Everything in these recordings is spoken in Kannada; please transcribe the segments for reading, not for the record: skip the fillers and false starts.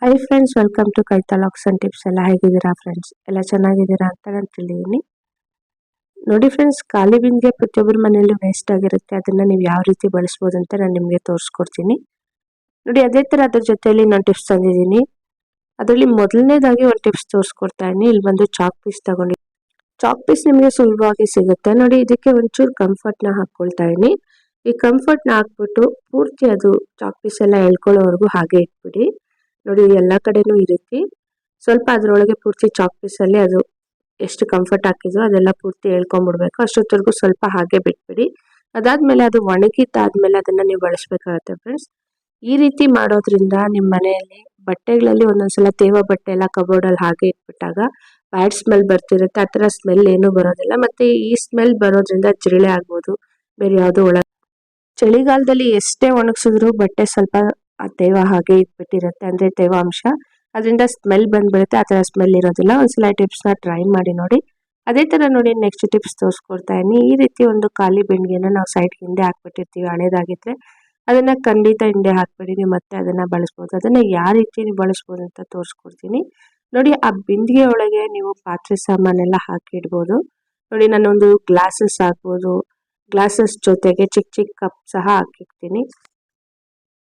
Hi friends, welcome to Kavitha locks and tips. ಎಲ್ಲ ಹೇಗಿದ್ದೀರಾ ಫ್ರೆಂಡ್ಸ್? ಎಲ್ಲ ಚೆನ್ನಾಗಿದ್ದೀರಾ ಅಂತ ನಾನು ತಿಳಿದೀನಿ. ನೋಡಿ ಫ್ರೆಂಡ್ಸ್, ಖಾಲಿ ಬಿಂದಿಗೆ ಪ್ರತಿಯೊಬ್ಬರ ಮನೆಯಲ್ಲೂ ವೇಸ್ಟ್ ಆಗಿರುತ್ತೆ. ಅದನ್ನ ನೀವು ಯಾವ ರೀತಿ ಬಳಸ್ಬೋದು ಅಂತ ನಾನು ನಿಮಗೆ ತೋರಿಸ್ಕೊಡ್ತೀನಿ. ನೋಡಿ, ಅದೇ ತರ ಅದ್ರ ಜೊತೆಯಲ್ಲಿ ನಾನು ಟಿಪ್ಸ್ ತಂದಿದ್ದೀನಿ. ಅದರಲ್ಲಿ ಮೊದಲನೇದಾಗಿ ಒಂದು ಟಿಪ್ಸ್ ತೋರಿಸ್ಕೊಡ್ತಾ ಇದ್ದೀನಿ. ಇಲ್ಲಿ ಬಂದು ಚಾಕ್ ಪೀಸ್ ತಗೊಂಡು, ಚಾಕ್ ಪೀಸ್ ನಿಮಗೆ ಸುಲಭವಾಗಿ ಸಿಗುತ್ತೆ. ನೋಡಿ, ಇದಕ್ಕೆ ಒಂಚೂರು ಕಂಫರ್ಟ್ನ ಹಾಕೊಳ್ತಾ ಇದೀನಿ. ಈ ಕಂಫರ್ಟ್ನ ಹಾಕ್ಬಿಟ್ಟು ಪೂರ್ತಿ ಅದು ಚಾಕ್ ಪೀಸ್ ಎಲ್ಲ ಎಳ್ಕೊಳ್ಳೋವರೆಗೂ ಹಾಗೆ ಇಟ್ಬಿಡಿ. ನೋಡಿ, ಎಲ್ಲ ಕಡೆನೂ ಈ ರೀತಿ ಸ್ವಲ್ಪ ಅದರೊಳಗೆ ಪೂರ್ತಿ ಚಾಕ್ ಪೀಸಲ್ಲಿ ಅದು ಎಷ್ಟು ಕಂಫರ್ಟ್ ಹಾಕಿದ್ವು ಅದೆಲ್ಲ ಪೂರ್ತಿ ಹೇಳ್ಕೊಂಡ್ಬಿಡ್ಬೇಕು. ಅಷ್ಟೊತ್ತವರೆಗೂ ಸ್ವಲ್ಪ ಹಾಗೆ ಬಿಟ್ಬಿಡಿ. ಅದಾದ್ಮೇಲೆ ಅದು ಒಣಗಿದ್ದಾದ್ಮೇಲೆ ಅದನ್ನ ನೀವು ಬಳಸಬೇಕಾಗುತ್ತೆ ಫ್ರೆಂಡ್ಸ್. ಈ ರೀತಿ ಮಾಡೋದ್ರಿಂದ ನಿಮ್ಮ ಮನೆಯಲ್ಲಿ ಬಟ್ಟೆಗಳಲ್ಲಿ ಒಂದೊಂದ್ಸಲ ತೇವ ಬಟ್ಟೆ ಎಲ್ಲ ಕಬೋರ್ಡಲ್ಲಿ ಹಾಗೆ ಇಟ್ಬಿಟ್ಟಾಗ ಬ್ಯಾಡ್ ಸ್ಮೆಲ್ ಬರ್ತಿರುತ್ತೆ. ಆ ಥರ ಸ್ಮೆಲ್ ಏನೂ ಬರೋದಿಲ್ಲ. ಮತ್ತೆ ಈ ಸ್ಮೆಲ್ ಬರೋದ್ರಿಂದ ಜಿರಳೆ ಆಗ್ಬೋದು, ಬೇರೆ ಯಾವುದೋ ಚಳಿಗಾಲದಲ್ಲಿ ಎಷ್ಟೇ ಒಣಗಿಸಿದ್ರು ಬಟ್ಟೆ ಸ್ವಲ್ಪ ಆ ತೇವ ಹಾಗೆ ಇಟ್ಬಿಟ್ಟಿರುತ್ತೆ, ಅಂದ್ರೆ ತೇವಾಂಶ, ಅದರಿಂದ ಸ್ಮೆಲ್ ಬಂದ್ಬಿಡುತ್ತೆ. ಆ ಥರ ಸ್ಮೆಲ್ ಇರೋದಿಲ್ಲ. ಒಂದ್ಸಲ ಟಿಪ್ಸ್ನ ಟ್ರೈ ಮಾಡಿ ನೋಡಿ. ಅದೇ ಥರ ನೋಡಿ, ನೆಕ್ಸ್ಟ್ ಟಿಪ್ಸ್ ತೋರಿಸ್ಕೊಡ್ತಾ ಇದೀನಿ. ಈ ರೀತಿ ಒಂದು ಖಾಲಿ ಬಿಂದಿಗೆನ ನಾವು ಸೈಡ್ ಹಿಂದೆ ಹಾಕ್ಬಿಟ್ಟಿರ್ತೀವಿ, ಹಳೇದಾಗಿದ್ರೆ ಅದನ್ನ ಖಂಡಿತ ಹಿಂದೆ ಹಾಕ್ಬಿಡಿ. ನೀವು ಮತ್ತೆ ಅದನ್ನ ಬಳಸ್ಬೋದು. ಅದನ್ನ ಯಾವ ರೀತಿ ನೀವು ಬಳಸ್ಬೋದು ಅಂತ ತೋರಿಸ್ಕೊಡ್ತೀನಿ. ನೋಡಿ, ಆ ಬಿಂದಿಗೆ ಒಳಗೆ ನೀವು ಪಾತ್ರೆ ಸಾಮಾನೆಲ್ಲ ಹಾಕಿಡ್ಬೋದು. ನೋಡಿ, ನಾನೊಂದು ಗ್ಲಾಸಸ್ ಹಾಕ್ಬೋದು. ಗ್ಲಾಸಸ್ ಜೊತೆಗೆ ಚಿಕ್ಕ ಚಿಕ್ಕ ಕಪ್ ಸಹ ಹಾಕಿರ್ತೀನಿ.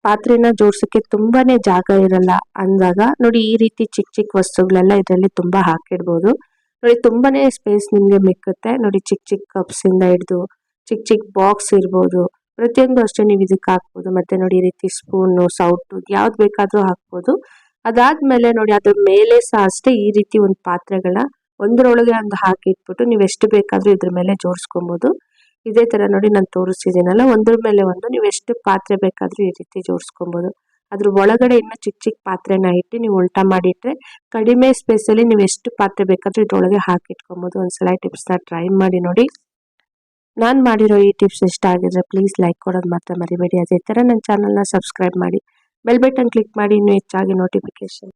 ಪಾತ್ರೆನ ಜೋಡ್ಸಕ್ಕೆ ತುಂಬಾನೇ ಜಾಗ ಇರಲ್ಲ ಅಂದಾಗ ನೋಡಿ, ಈ ರೀತಿ ಚಿಕ್ಕ ಚಿಕ್ಕ ವಸ್ತುಗಳೆಲ್ಲ ಇದರಲ್ಲಿ ತುಂಬಾ ಹಾಕಿಡ್ಬೋದು. ನೋಡಿ, ತುಂಬಾನೇ ಸ್ಪೇಸ್ ನಿಮ್ಗೆ ಮಿಕ್ಕುತ್ತೆ. ನೋಡಿ, ಚಿಕ್ಕ ಚಿಕ್ಕ ಕಪ್ಸ್ ಇಂದ ಹಿಡಿದು ಚಿಕ್ಕ ಚಿಕ್ಕ ಬಾಕ್ಸ್ ಇರ್ಬೋದು, ಪ್ರತಿಯೊಂದು ಅಷ್ಟೇ ನೀವು ಇದಕ್ಕೆ ಹಾಕ್ಬೋದು. ಮತ್ತೆ ನೋಡಿ, ಈ ರೀತಿ ಸ್ಪೂನು, ಸೌಟು ಯಾವ್ದು ಬೇಕಾದ್ರೂ ಹಾಕ್ಬೋದು. ಅದಾದ್ಮೇಲೆ ನೋಡಿ, ಅದ್ರ ಮೇಲೆ ಸಹ ಅಷ್ಟೇ ಈ ರೀತಿ ಒಂದು ಪಾತ್ರೆಗಳ ಒಂದರೊಳಗೆ ಒಂದು ಹಾಕಿ ಇಟ್ಬಿಟ್ಟು ನೀವು ಎಷ್ಟು ಬೇಕಾದ್ರೂ ಇದ್ರ ಮೇಲೆ ಜೋಡಿಸ್ಕೊಬೋದು. ಇದೇ ತರ ನೋಡಿ, ನಾನು ತೋರಿಸ್ತಿದ್ದೀನಲ್ಲ, ಒಂದ್ರ ಮೇಲೆ ಒಂದು ನೀವು ಎಷ್ಟು ಪಾತ್ರೆ ಬೇಕಾದ್ರೂ ಈ ರೀತಿ ಜೋಡಿಸ್ಕೊಬೋದು. ಅದ್ರ ಒಳಗಡೆ ಇನ್ನು ಚಿಕ್ಕ ಚಿಕ್ಕ ಪಾತ್ರೆನ ಇಟ್ಟು ನೀವು ಉಲ್ಟಾ ಮಾಡಿಟ್ರೆ ಕಡಿಮೆ ಸ್ಪೇಸ್ ಅಲ್ಲಿ ನೀವು ಎಷ್ಟು ಪಾತ್ರೆ ಬೇಕಾದ್ರೂ ಇದ್ರೊಳಗೆ ಹಾಕಿಟ್ಕೊಬೋದು. ಒಂದ್ಸಲ ಟಿಪ್ಸ್ನ ಟ್ರೈ ಮಾಡಿ ನೋಡಿ. ನಾನು ಮಾಡಿರೋ ಈ ಟಿಪ್ಸ್ ಇಷ್ಟ ಆಗಿದ್ರೆ ಪ್ಲೀಸ್ ಲೈಕ್ ಕೊಡೋದು ಮಾತ್ರ ಮರಿಬೇಡಿ. ಅದೇ ತರ ನನ್ನ ಚಾನಲ್ನ ಸಬ್ಸ್ಕ್ರೈಬ್ ಮಾಡಿ, ಬೆಲ್ ಬಟನ್ ಕ್ಲಿಕ್ ಮಾಡಿ, ಇನ್ನೂ ಹೆಚ್ಚಾಗಿ ನೋಟಿಫಿಕೇಶನ್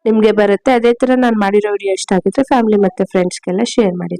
ನಿಮಗೆ ಬರುತ್ತೆ. ಅದೇ ತರ ನಾನು ಮಾಡಿರೋ ವಿಡಿಯೋ ಇಷ್ಟ ಆಗಿದ್ರೆ ಫ್ಯಾಮಿಲಿ ಮತ್ತೆ ಫ್ರೆಂಡ್ಸ್ಗೆಲ್ಲ ಶೇರ್ ಮಾಡಿ.